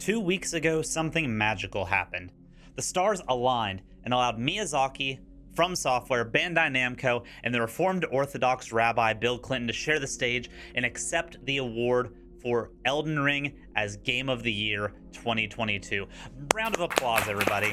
2 weeks ago, something magical happened. The stars aligned and allowed Miyazaki, FromSoftware, Bandai Namco, and the Reformed Orthodox Rabbi Bill Clinton to share the stage and accept the award for Elden Ring as Game of the Year 2022. Round of applause, everybody.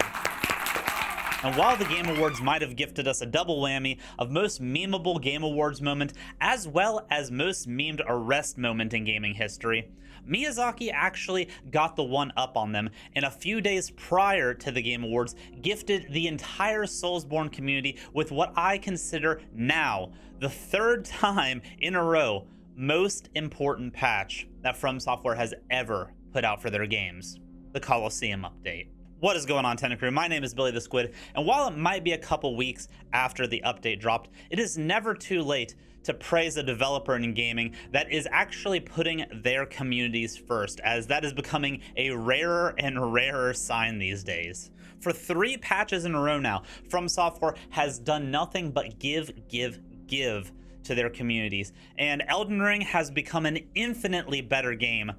And while the Game Awards might have gifted us a double whammy of most memeable Game Awards moment, as well as most memed arrest moment in gaming history, Miyazaki actually got the one up on them, and a few days prior to the Game Awards, gifted the entire Soulsborne community with what I consider now the third time in a row most important patch that FromSoftware has ever put out for their games, the Colosseum update. What is going on, Tenant Crew? My name is Billy the Squid, and while it might be a couple weeks after the update dropped, it is never too late to praise a developer in gaming that is actually putting their communities first, as that is becoming a rarer and rarer sign these days. For 3 patches in a row now, FromSoftware has done nothing but give to their communities, and Elden Ring has become an infinitely better game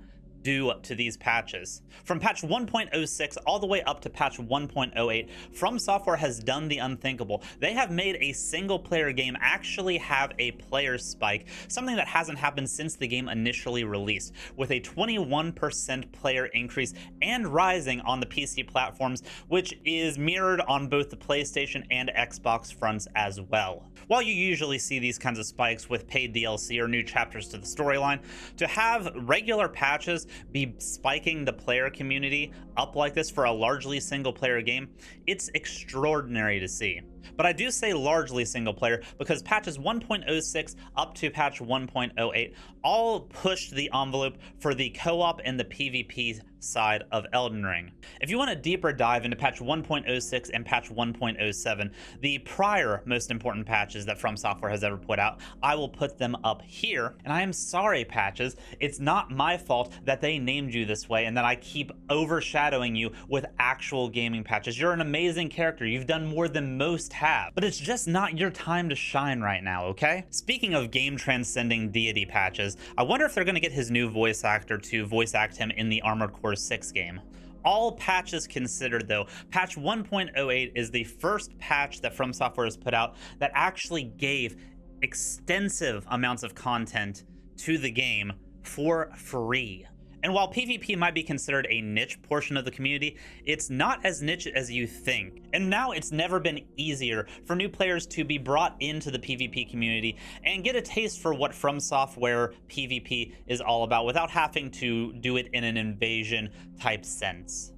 due to these patches. From patch 1.06 all the way up to patch 1.08, FromSoftware has done the unthinkable. They have made a single player game actually have a player spike, something that hasn't happened since the game initially released, with a 21% player increase and rising on the PC platforms, which is mirrored on both the PlayStation and Xbox fronts as well. While you usually see these kinds of spikes with paid DLC or new chapters to the storyline, to have regular patches be spiking the player community up like this for a largely single player game, it's extraordinary to see. But I do say largely single player because patches 1.06 up to patch 1.08 all pushed the envelope for the co-op and the PvP side of Elden Ring. If you want a deeper dive into patch 1.06 and patch 1.07, the prior most important patches that FromSoftware has ever put out, I will put them up here. And I am sorry, patches, it's not my fault that they named you this way and that I keep overshadowing you with actual gaming patches. You're an amazing character. You've done more than most have, but it's just not your time to shine right now, okay? Speaking of game transcending deity patches, I wonder if they're going to get his new voice actor to voice act him in the Armored Core 6 game. All patches considered though, patch 1.08 is the first patch that FromSoftware has put out that actually gave extensive amounts of content to the game for free. And while PvP might be considered a niche portion of the community, it's not as niche as you think. And now it's never been easier for new players to be brought into the PvP community and get a taste for what FromSoftware PvP is all about without having to do it in an invasion type sense.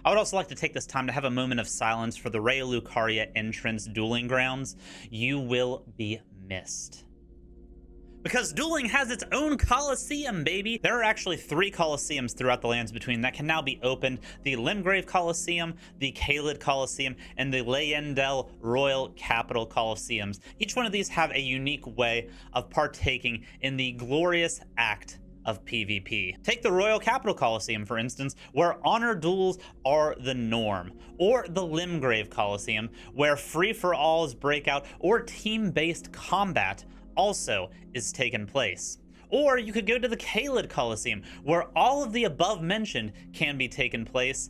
I would also like to take this time to have a moment of silence for the Raya Lucaria entrance dueling grounds. You will be missed. Because dueling has its own Colosseum, baby! There are actually 3 Colosseums throughout the lands between that can now be opened: the Limgrave Colosseum, the Caelid Colosseum, and the Leyendell Royal Capital Colosseums. Each one of these have a unique way of partaking in the glorious act of PvP. Take the Royal Capital Coliseum, for instance, where honor duels are the norm, or the Limgrave Coliseum, where free-for-alls break out, or team-based combat also is taking place. Or you could go to the Caelid Coliseum, where all of the above mentioned can be taken place,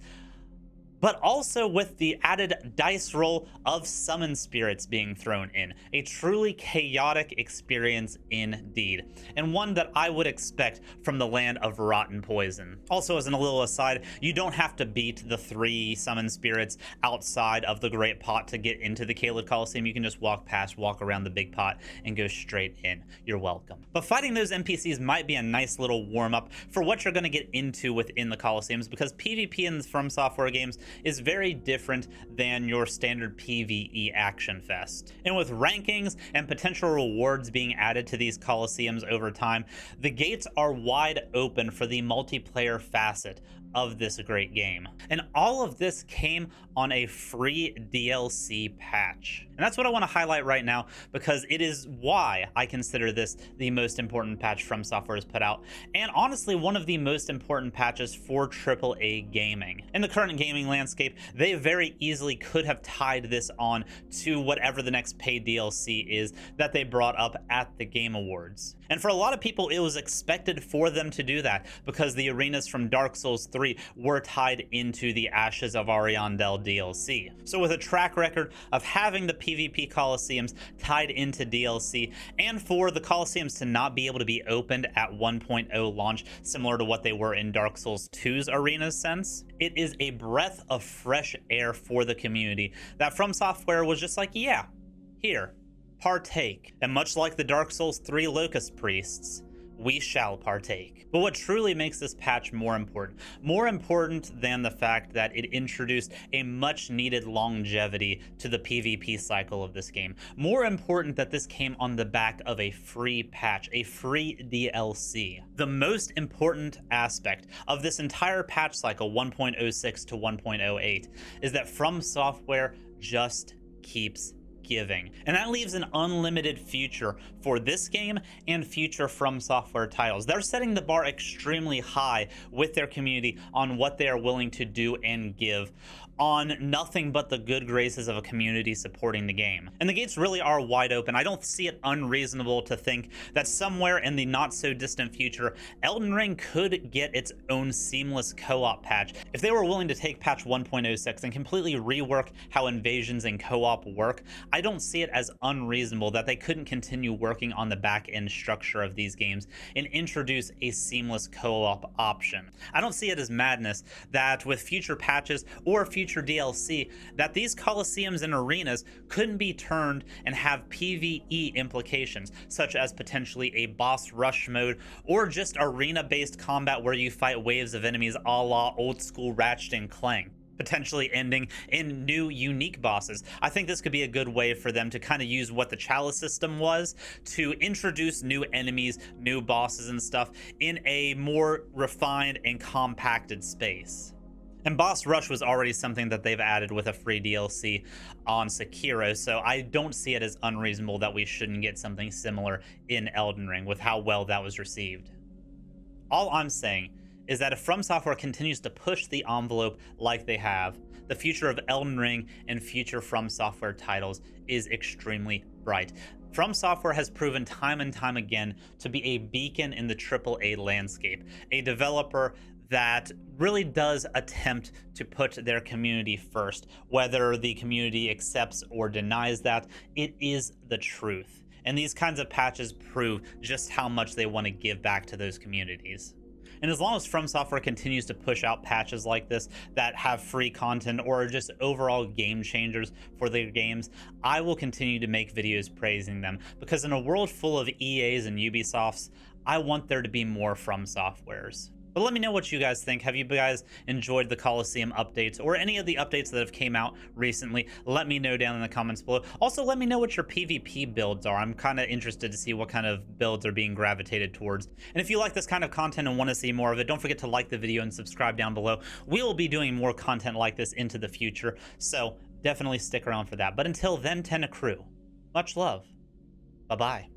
but also with the added dice roll of summon spirits being thrown in. A truly chaotic experience indeed, and one that I would expect from the land of rotten poison. Also, as a little aside, you don't have to beat the 3 summon spirits outside of the Great Pot to get into the Caelid Coliseum. You can just walk past, walk around the big pot, and go straight in. You're welcome. But fighting those NPCs might be a nice little warm-up for what you're going to get into within the Colosseums, because PvP in the FromSoftware games is very different than your standard PvE action fest. And with rankings and potential rewards being added to these Colosseums over time, the gates are wide open for the multiplayer facet of this great game. And all of this came on a free DLC patch. And that's what I want to highlight right now, because it is why I consider this the most important patch FromSoftware has put out, and honestly one of the most important patches for AAA gaming. In the current gaming landscape, they very easily could have tied this on to whatever the next paid DLC is that they brought up at the Game Awards. And for a lot of people, it was expected for them to do that because the arenas from Dark Souls 3 were tied into the Ashes of Ariandel DLC. So with a track record of having the PvP Colosseums tied into DLC, and for the Colosseums to not be able to be opened at 1.0 launch, similar to what they were in Dark Souls 2's arenas sense, it is a breath of fresh air for the community that FromSoftware was just like, yeah, here, partake. And much like the Dark Souls 3 Locust Priests, we shall partake. But what truly makes this patch more important than the fact that it introduced a much needed longevity to the PvP cycle of this game, more important that this came on the back of a free patch, a free DLC. The most important aspect of this entire patch cycle, 1.06 to 1.08, is that FromSoftware just keeps giving. And that leaves an unlimited future for this game and future FromSoftware titles. They're setting the bar extremely high with their community on what they are willing to do and give, on nothing but the good graces of a community supporting the game. And the gates really are wide open. I don't see it unreasonable to think that somewhere in the not so distant future, Elden Ring could get its own seamless co-op patch. If they were willing to take patch 1.06 and completely rework how invasions and co-op work, I don't see it as unreasonable that they couldn't continue working on the back-end structure of these games and introduce a seamless co-op option. I don't see it as madness that with future patches or future DLC, that these Colosseums and arenas couldn't be turned and have PvE implications, such as potentially a boss rush mode or just arena-based combat where you fight waves of enemies a la old school Ratchet and Clank, potentially ending in new unique bosses. I think this could be a good way for them to kind of use what the Chalice system was to introduce new enemies, new bosses and stuff in a more refined and compacted space. And Boss Rush was already something that they've added with a free DLC on Sekiro, so I don't see it as unreasonable that we shouldn't get something similar in Elden Ring with how well that was received. All I'm saying is that if FromSoftware continues to push the envelope like they have, the future of Elden Ring and future FromSoftware titles is extremely bright. FromSoftware has proven time and time again to be a beacon in the AAA landscape, a developer that really does attempt to put their community first. Whether the community accepts or denies that, it is the truth. And these kinds of patches prove just how much they want to give back to those communities. And as long as FromSoftware continues to push out patches like this that have free content or are just overall game changers for their games, I will continue to make videos praising them, because in a world full of EAs and Ubisofts, I want there to be more FromSoftwares. But let me know what you guys think. Have you guys enjoyed the Colosseum updates or any of the updates that have came out recently? Let me know down in the comments below. Also, let me know what your PvP builds are. I'm kind of interested to see what kind of builds are being gravitated towards. And if you like this kind of content and want to see more of it, don't forget to like the video and subscribe down below. We will be doing more content like this into the future, so definitely stick around for that. But until then, Tenna Crew, much love. Bye-bye.